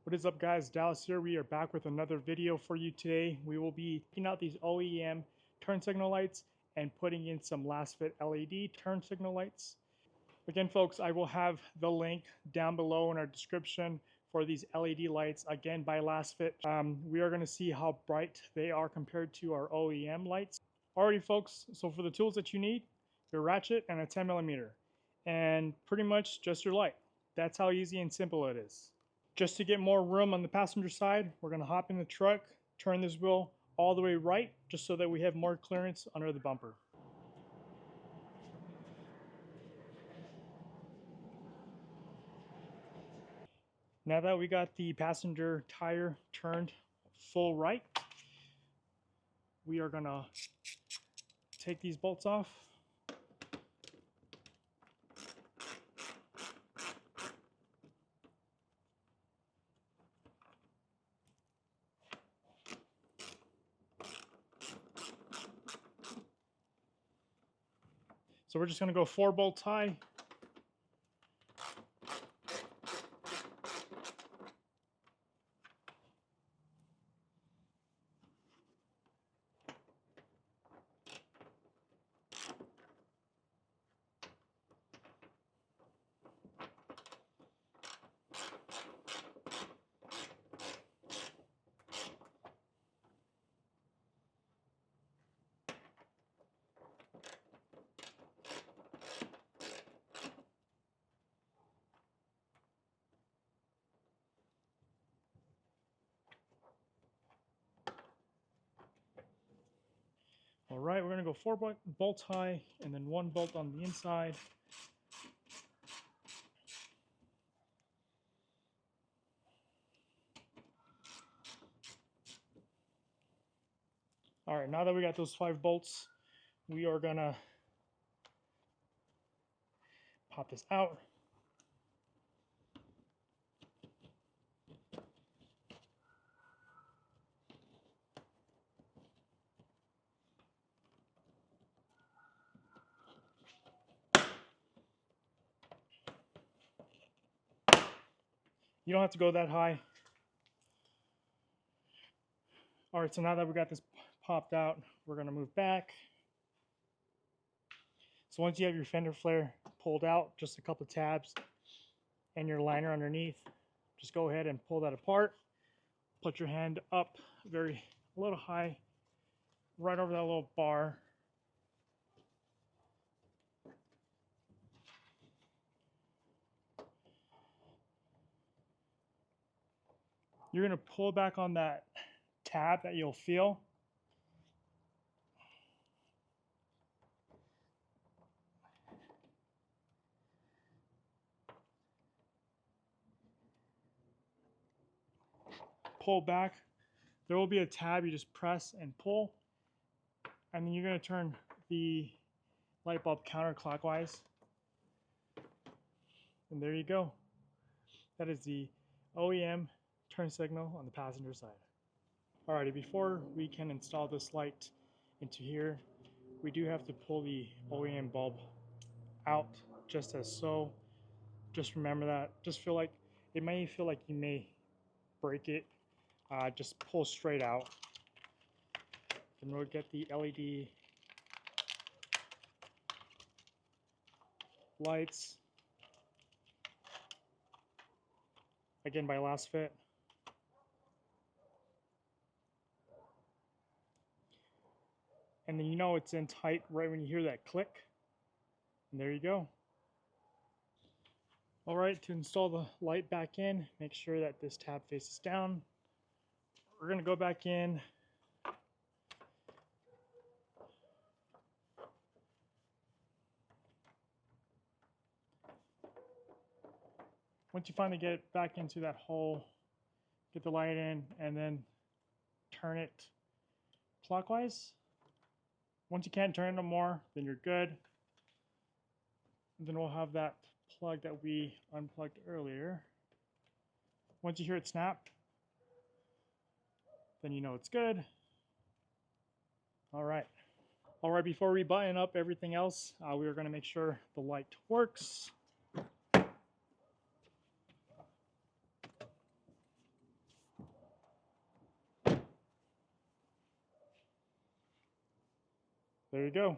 What is up, guys? Dallas here. We are back with another video for you today. We will be taking out these OEM turn signal lights and putting in some Lasfit LED turn signal lights. Again, folks, I will have the link down below in our description for these LED lights, again by Lasfit. We are going to see how bright they are compared to our OEM lights. Alrighty, folks, so for the tools that you need, your ratchet and a 10mm, and pretty much just your light. That's how easy and simple it is. Just to get more room on the passenger side, we're going to hop in the truck, turn this wheel all the way right, just so that we have more clearance under the bumper. Now that we got the passenger tire turned full right, we are going to take these bolts off. So we're just going to go 4 bolts high. All right, we're going to go 4 bolts high and then 1 bolt on the inside. All right, now that we got those 5 bolts, we are going to pop this out. You don't have to go that high. All right, so now that we got this popped out, we're going to move back. So once you have your fender flare pulled out, just a couple of tabs and your liner underneath, just go ahead and pull that apart. Put your hand up a little high, right over that little bar. You're going to pull back on that tab that you'll feel. Pull back. There will be a tab you just press and pull, and then you're going to turn the light bulb counterclockwise, and there you go. That is the OEM turn signal on the passenger side. Alrighty, before we can install this light into here, we do have to pull the OEM bulb out, just as so. Just remember that. Just feel like it may feel like you may break it. Just pull straight out. Then we'll get the LED lights, again by Lasfit. And then you know it's in tight right when you hear that click. And there you go. All right, to install the light back in, make sure that this tab faces down. We're going to go back in. Once you finally get it back into that hole, get the light in, and then turn it clockwise. Once you can't turn it no more, then you're good. And then we'll have that plug that we unplugged earlier. Once you hear it snap, then you know it's good. All right. All right, before we button up everything else, we are going to make sure the light works. There you go.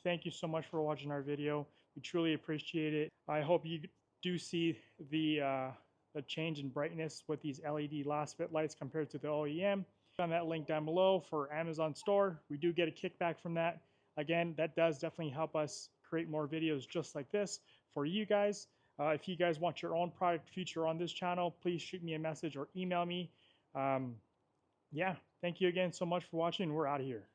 Thank you so much for watching our video. We truly appreciate it. I hope you do see the change in brightness with these LED Lasfit lights compared to the OEM. On that link down below for Amazon store. We do get a kickback from that. Again, that does definitely help us create more videos just like this for you guys. If you guys want your own product feature on this channel, please shoot me a message or email me. Yeah, thank you again so much for watching. We're out of here.